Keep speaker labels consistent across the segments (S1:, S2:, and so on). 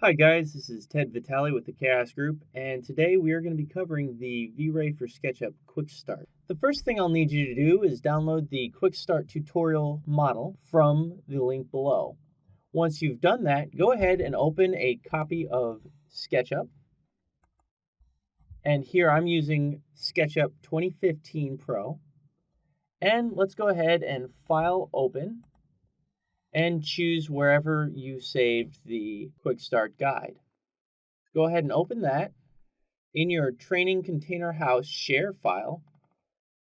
S1: Hi guys, this is Ted Vitale with the Chaos Group, and today we are going to be covering the VRay for SketchUp Quick Start. The first thing I'll need you to do is download the Quick Start tutorial model from the link below. Once you've done that, go ahead and open a copy of SketchUp. And here I'm using SketchUp 2015 Pro. And let's go ahead and File Open and choose wherever you saved the Quick Start guide. Go ahead and open that. In your Training Container House share file,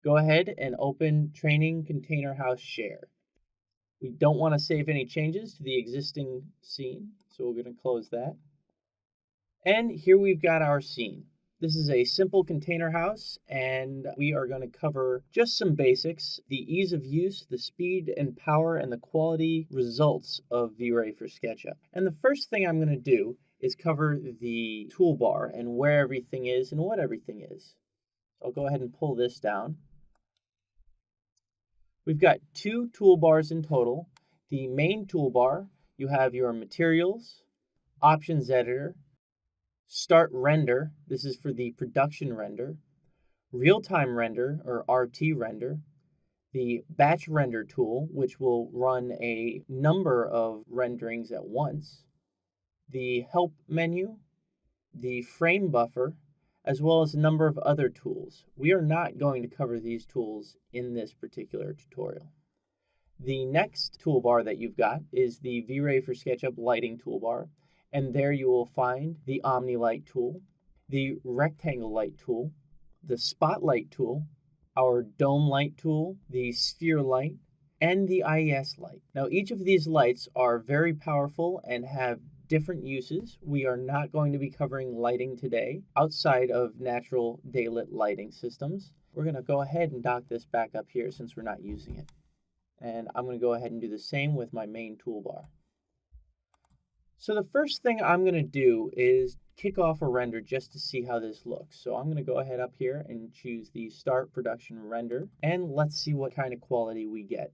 S1: go ahead and open Training Container House share. We don't want to save any changes to the existing scene, so we're going to close that. And here we've got our scene. This is a simple container house, and we are going to cover just some basics, the ease of use, the speed and power, and the quality results of VRay for SketchUp. And the first thing I'm going to do is cover the toolbar and where everything is and what everything is. I'll go ahead and pull this down. We've got two toolbars in total. The main toolbar, you have your materials, options editor, start render, this is for the production render, real-time render or RT render, the batch render tool, which will run a number of renderings at once, the help menu, the frame buffer, as well as a number of other tools. We are not going to cover these tools in this particular tutorial. The next toolbar that you've got is the VRay for SketchUp lighting toolbar, and there you will find the Omni Light tool, the Rectangle Light tool, the Spotlight tool, our Dome Light tool, the Sphere Light, and the IES light. Now each of these lights are very powerful and have different uses. We are not going to be covering lighting today outside of natural daylit lighting systems. We're going to go ahead and dock this back up here since we're not using it. And I'm going to go ahead and do the same with my main toolbar. So the first thing I'm going to do is kick off a render just to see how this looks. So I'm going to go ahead up here and choose the Start Production Render, and let's see what kind of quality we get.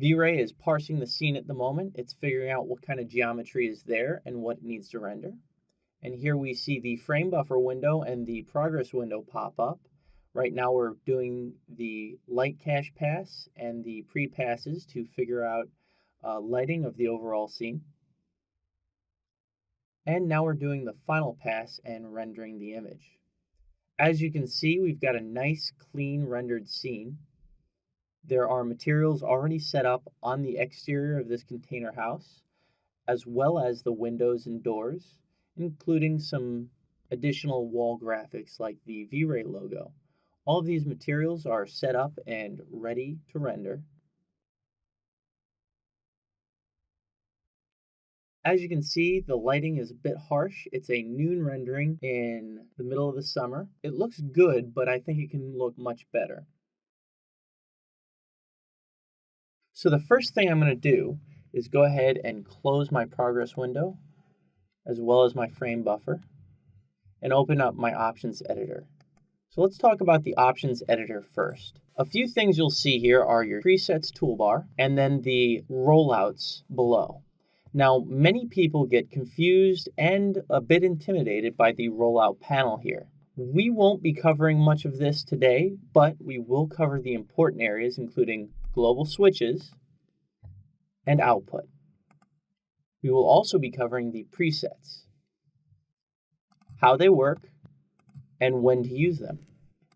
S1: VRay is parsing the scene at the moment. It's figuring out what kind of geometry is there and what it needs to render. And here we see the frame buffer window and the progress window pop up. Right now we're doing the light cache pass and the pre-passes to figure out lighting of the overall scene. And now we're doing the final pass and rendering the image. As you can see, we've got a nice, clean rendered scene. There are materials already set up on the exterior of this container house, as well as the windows and doors, including some additional wall graphics like the VRay logo. All of these materials are set up and ready to render. As you can see, the lighting is a bit harsh. It's a noon rendering in the middle of the summer. It looks good, but I think it can look much better. So the first thing I'm going to do is go ahead and close my progress window, as well as my frame buffer, and open up my options editor. So let's talk about the options editor first. A few things you'll see here are your presets toolbar, and then the rollouts below. Now, many people get confused and a bit intimidated by the rollout panel here. We won't be covering much of this today, but we will cover the important areas, including global switches and output. We will also be covering the presets, how they work, and when to use them.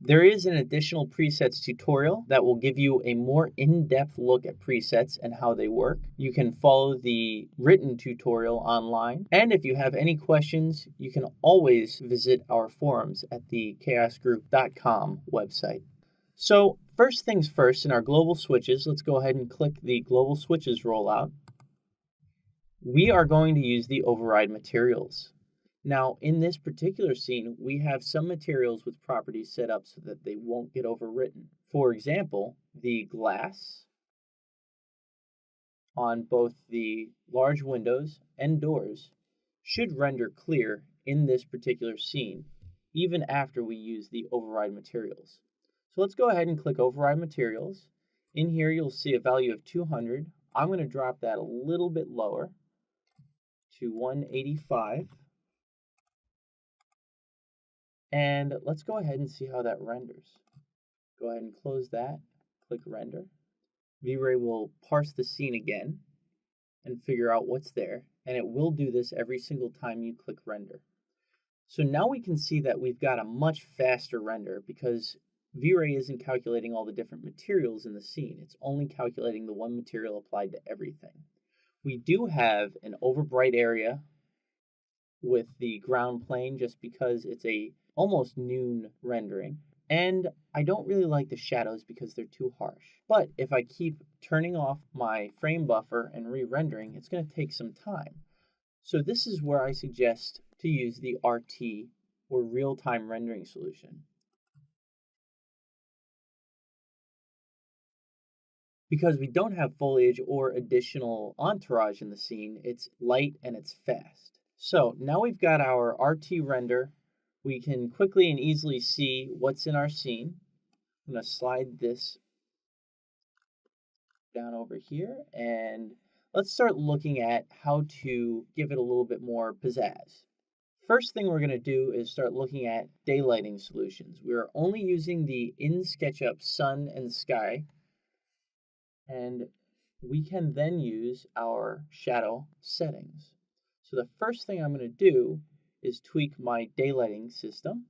S1: There is an additional presets tutorial that will give you a more in-depth look at presets and how they work. You can follow the written tutorial online. And if you have any questions, you can always visit our forums at the chaosgroup.com website. So first things first, in our global switches, let's go ahead and click the global switches rollout. We are going to use the override materials. Now, in this particular scene, we have some materials with properties set up so that they won't get overwritten. For example, the glass on both the large windows and doors should render clear in this particular scene, even after we use the override materials. So let's go ahead and click override materials. In here, you'll see a value of 200. I'm going to drop that a little bit lower to 185. And let's go ahead and see how that renders. Go ahead and close that, click render. VRay will parse the scene again and figure out what's there, and it will do this every single time you click render. So now we can see that we've got a much faster render because VRay isn't calculating all the different materials in the scene. It's only calculating the one material applied to everything. We do have an overbright area with the ground plane just because it's a almost noon rendering. And I don't really like the shadows because they're too harsh. But if I keep turning off my frame buffer and re-rendering, it's going to take some time. So this is where I suggest to use the RT or real-time rendering solution. Because we don't have foliage or additional entourage in the scene, it's light and it's fast. So now we've got our RT render. We can quickly and easily see what's in our scene. I'm going to slide this down over here and let's start looking at how to give it a little bit more pizzazz. First thing we're going to do is start looking at daylighting solutions. We're only using the in SketchUp sun and sky, and we can then use our shadow settings. So the first thing I'm going to do is tweak my daylighting system,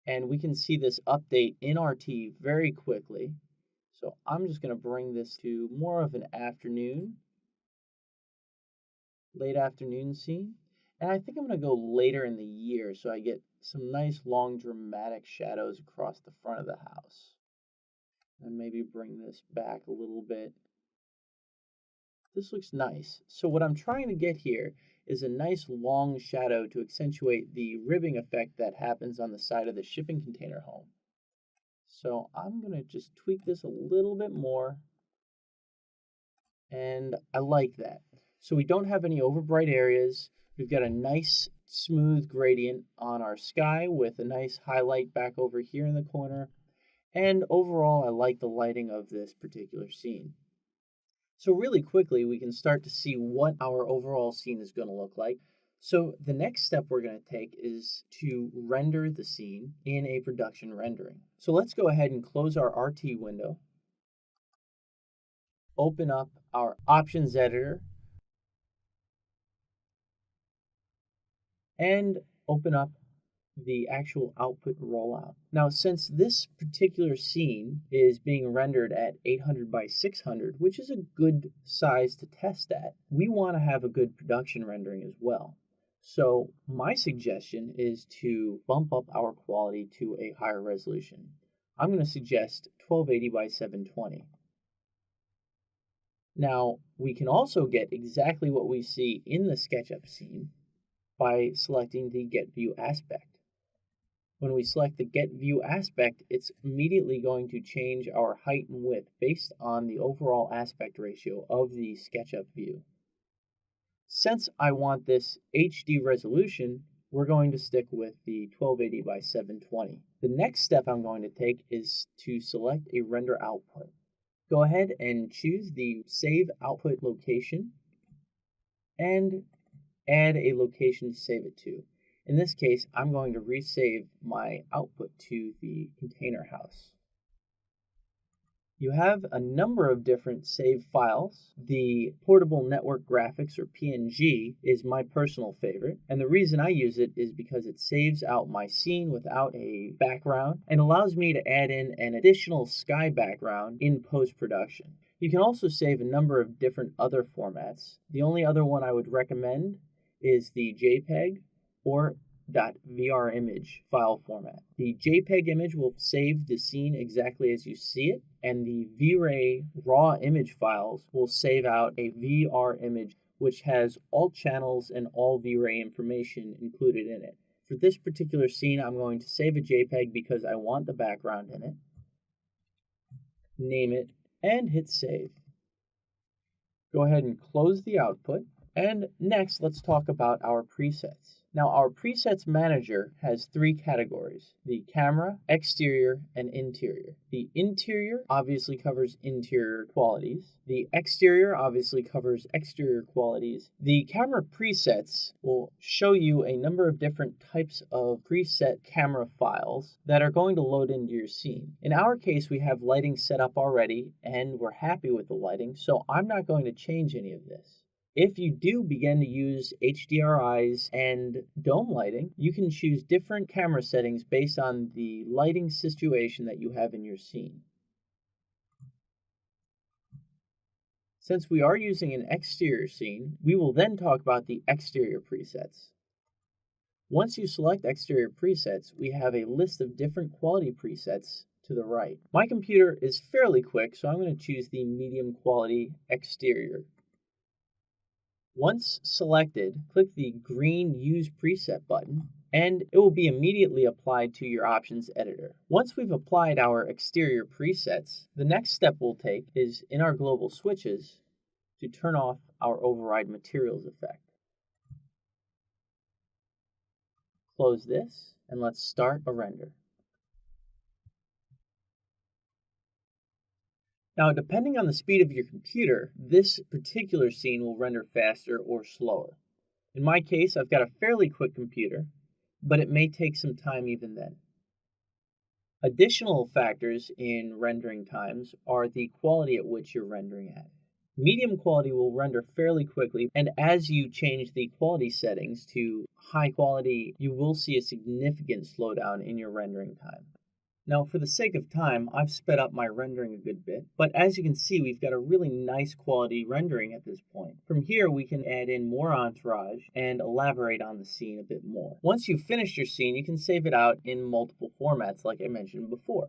S1: and we can see this update in RT very quickly. So I'm just going to bring this to more of an afternoon, late afternoon scene. And I think I'm going to go later in the year so I get some nice long dramatic shadows across the front of the house. And maybe bring this back a little bit. This looks nice. So what I'm trying to get here is a nice long shadow to accentuate the ribbing effect that happens on the side of the shipping container home. So I'm going to just tweak this a little bit more. And I like that. So we don't have any overbright areas. We've got a nice smooth gradient on our sky with a nice highlight back over here in the corner. And overall, I like the lighting of this particular scene. So really quickly, we can start to see what our overall scene is going to look like. So the next step we're going to take is to render the scene in a production rendering. So let's go ahead and close our RT window. Open up our options editor. And open up the actual output rollout. Now, since this particular scene is being rendered at 800 by 600, which is a good size to test at, we want to have a good production rendering as well. So my suggestion is to bump up our quality to a higher resolution. I'm going to suggest 1280 by 720. Now, we can also get exactly what we see in the SketchUp scene by selecting the Get View aspect. When we select the Get View aspect, it's immediately going to change our height and width based on the overall aspect ratio of the SketchUp view. Since I want this HD resolution, we're going to stick with the 1280 by 720. The next step I'm going to take is to select a render output. Go ahead and choose the Save Output location and add a location to save it to. In this case, I'm going to resave my output to the container house. You have a number of different save files. The Portable Network Graphics, or PNG, is my personal favorite, and the reason I use it is because it saves out my scene without a background and allows me to add in an additional sky background in post-production. You can also save a number of different other formats. The only other one I would recommend is the JPEG or .VRimage file format. The JPEG image will save the scene exactly as you see it, and the VRay raw image files will save out a VRimage which has all channels and all VRay information included in it. For this particular scene, I'm going to save a JPEG because I want the background in it, name it, and hit save. Go ahead and close the output. And next, let's talk about our presets. Now our presets manager has three categories: the camera, exterior, and interior. The interior obviously covers interior qualities. The exterior obviously covers exterior qualities. The camera presets will show you a number of different types of preset camera files that are going to load into your scene. In our case, we have lighting set up already and we're happy with the lighting, so I'm not going to change any of this. If you do begin to use HDRIs and dome lighting, you can choose different camera settings based on the lighting situation that you have in your scene. Since we are using an exterior scene, we will then talk about the exterior presets. Once you select exterior presets, we have a list of different quality presets to the right. My computer is fairly quick, so I'm going to choose the medium quality exterior. Once selected, click the green Use Preset button, and it will be immediately applied to your options editor. Once we've applied our exterior presets, the next step we'll take is in our global switches to turn off our override materials effect. Close this, and let's start a render. Now, depending on the speed of your computer, this particular scene will render faster or slower. In my case, I've got a fairly quick computer, but it may take some time even then. Additional factors in rendering times are the quality at which you're rendering at. Medium quality will render fairly quickly, and as you change the quality settings to high quality, you will see a significant slowdown in your rendering time. Now, for the sake of time, I've sped up my rendering a good bit, but as you can see, we've got a really nice quality rendering at this point. From here, we can add in more entourage and elaborate on the scene a bit more. Once you've finished your scene, you can save it out in multiple formats, like I mentioned before.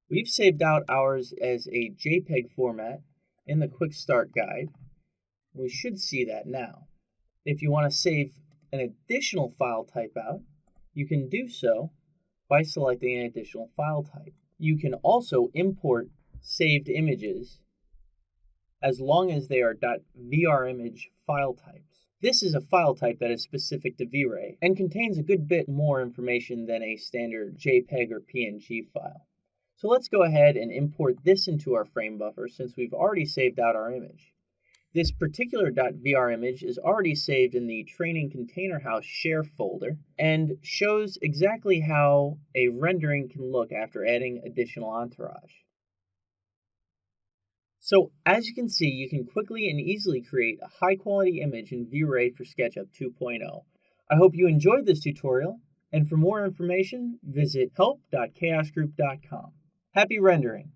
S1: We've saved out ours as a JPEG format in the Quick Start Guide. We should see that now. If you want to save an additional file type out, you can do so by selecting an additional file type. You can also import saved images as long as they are .VRimage file types. This is a file type that is specific to VRay and contains a good bit more information than a standard JPEG or PNG file. So let's go ahead and import this into our frame buffer since we've already saved out our image. This particular .VRimage is already saved in the Training Container House share folder and shows exactly how a rendering can look after adding additional entourage. So as you can see, you can quickly and easily create a high quality image in VRay for SketchUp 2.0. I hope you enjoyed this tutorial, and for more information, visit help.chaosgroup.com. Happy rendering!